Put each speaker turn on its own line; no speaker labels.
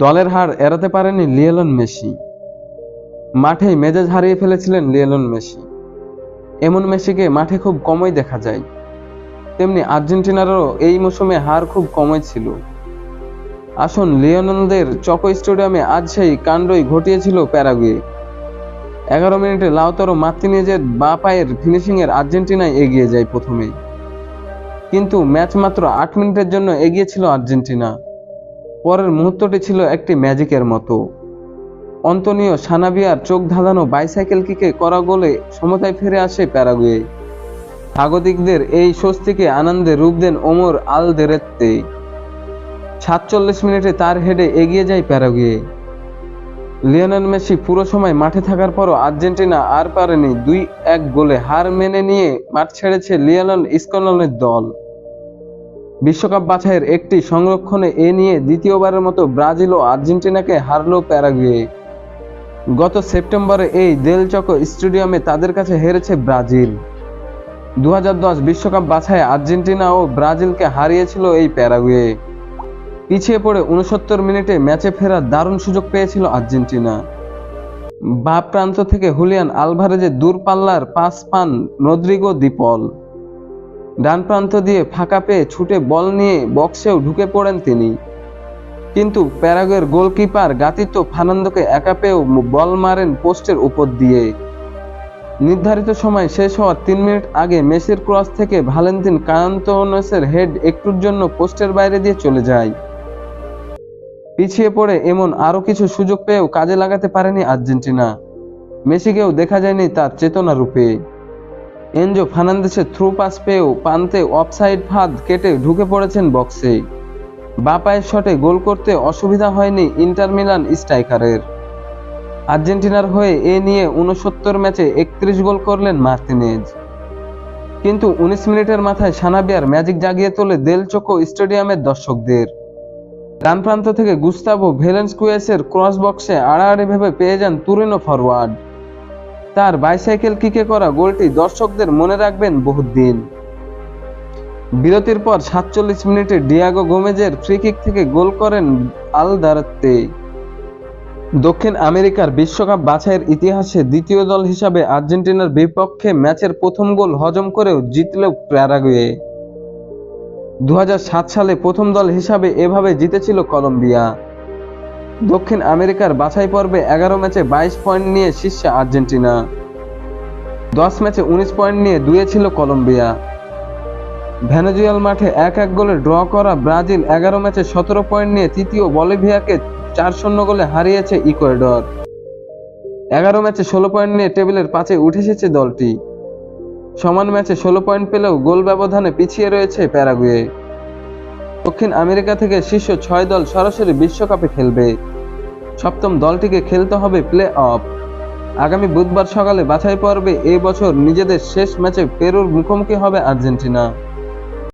দলের হার এড়াতে পারেনি লিওনেল মেসি। মাঠেই মেজাজ হারিয়ে ফেলেছিলেন লিওনেল মেসি। এমন মেসিকে মাঠে খুব কমই দেখা যায়। তেমনি আর্জেন্টিনারও এই মৌসুমে হার খুব কমই ছিল। আসুন লিওনেলদের চকো স্টেডিয়ামে আজ সেই কাণ্ডই ঘটিয়েছিল প্যারাগুয়ে। 11 মিনিটে লাউতারো মার্তিনেজের বাঁ পায়ের ফিনিশিংয়ের আর্জেন্টিনায় এগিয়ে যায় প্রথমেই। কিন্তু ম্যাচ মাত্র 8 মিনিটের জন্য এগিয়ে ছিল আর্জেন্টিনা। পরের মুহূর্তটি ছিল একটি ম্যাজিকের মতো। অন্তোনিও সানাবিয়ার চোখ ধাঁধানো বাইসাইকেল কিকে করা গোলে সমতায় ফিরে আসে প্যারাগুয়ে। স্বাগতিকদের এই স্বস্তিকে আনন্দে রূপ দেন ওমর আলদেরেত্তে। 47 মিনিটে তার হেডে এগিয়ে যায় প্যারাগুয়ে। লিওনেল মেসি পুরো সময় মাঠে থাকার পরও আর্জেন্টিনা আর পারেনি 2-1 গোলে হার মেনে নিয়ে মাঠ ছেড়েছে লিওনেল স্কলনের দল। বিশ্বকাপ বাছাইয়ের একটি সংরক্ষণে এ নিয়ে দ্বিতীয়বারের মতো ব্রাজিল ও আর্জেন্টিনাকে হারল প্যারাগুয়ে। গত সেপ্টেম্বরে এই দেল চকো স্টেডিয়ামে তাদের কাছে হেরেছে ব্রাজিল। 2010 বিশ্বকাপ বাছাইয়ে আর্জেন্টিনা ও ব্রাজিলকে হারিয়েছিল এই প্যারাগুয়ে। পিছিয়ে পড়ে 69 মিনিটে ম্যাচে ফেরার দারুণ সুযোগ পেয়েছিল আর্জেন্টিনা। বাঁ প্রান্ত থেকে হুলিয়ান আলভারেজের দূরপাল্লার পাস পান রদ্রিগো দি পল। ডান প্রান্ত দিয়ে ফাঁকা পেয়ে ছুটে বল নিয়ে বক্সেও ঢুকে পড়েন তিনি। কিন্তু প্যারাগুয়ের গোলকিপার গাতিতো ফার্নান্দোকে একা পেয়েও বল মারেন পোস্টের উপর দিয়ে। নির্ধারিত সময় শেষ হওয়ার 3 মিনিট আগে মেসির ক্রস থেকে ভালেন্তিন কায়ান্তোনেসের হেড একটুর জন্য পোস্টের বাইরে দিয়ে চলে যায়। পিছিয়ে পড়ে এমন আরও কিছু সুযোগ পেয়েও কাজে লাগাতে পারেনি আর্জেন্টিনা। মেসিকেও দেখা যায়নি তার চেতনা রূপে। এনজো ফার্নান্দেসের থ্রু পাস পেয়েও পান্তে অফসাইড ফাঁদ কেটে ঢুকে পড়েছেন বক্সে। বাঁ পায়ের শটে গোল করতে অসুবিধা হয়নি ইন্টার মিলান স্ট্রাইকারের। আর্জেন্টিনার হয়ে এ নিয়ে 69 ম্যাচে 31 গোল করলেন মার্তিনেজ। কিন্তু 19 মিনিটের মাথায় সানাবিয়ার ম্যাজিক জাগিয়ে তোলে দেল চোকো স্টেডিয়ামের দর্শকদের। ডান প্রান্ত থেকে গুস্তাভো ভেলেনস্কুয়েসের ক্রস বক্সে আড়াআড়ি ভেবে পেয়ে যান তুরিনো ফরওয়ার্ড। তার বাইসাইকেল কিকে করা গোলটি দর্শকদের মনে রাখবেন বহুদিন। বিরতির পর 47 মিনিটে ডিয়াগো গোমেজের ফ্রি কিক থেকে গোল করেন আলদারেত্তে। দক্ষিণ আমেরিকার বিশ্বকাপ বাছাইয়ের ইতিহাসে দ্বিতীয় দল হিসাবে আর্জেন্টিনার বিপক্ষে ম্যাচের প্রথম গোল হজম করেও জিতল প্যারাগুয়ে। 2007 সালে প্রথম দল হিসাবে এভাবে জিতেছিল কলম্বিয়া। দক্ষিণ আমেরিকার বাছাই পর্বে 11 ম্যাচে 22 পয়েন্ট নিয়ে শীর্ষে আর্জেন্টিনা। 10 ম্যাচে 19 পয়েন্ট নিয়ে দুয়ে ছিল কলম্বিয়া। ভেনেজুয়েলা মাঠে 1-1 গোলে ড্র করা ব্রাজিল 11 ম্যাচে 17 পয়েন্ট নিয়ে তৃতীয়, বলিভিয়াকে 4-0 গোলে হারিয়েছে ইকুয়েডর। 11 ম্যাচে 16 পয়েন্ট নিয়ে টেবিলের 5-এ উঠে এসেছে দলটি। সমান ম্যাচে 16 পয়েন্ট পেলেও গোল ব্যবধানে পিছিয়ে রয়েছে প্যারাগুয়ে। দক্ষিণ আমেরিকা থেকে শীর্ষ 6 দল সরাসরি বিশ্বকাপে খেলবে। সপ্তম দলটিকে খেলতে হবে প্লে অফ। আগামী বুধবার সকালে বাছাই পর্বে এই বছর নিজেদের শেষ ম্যাচে পেরুর মুখোমুখি হবে আর্জেন্টিনা।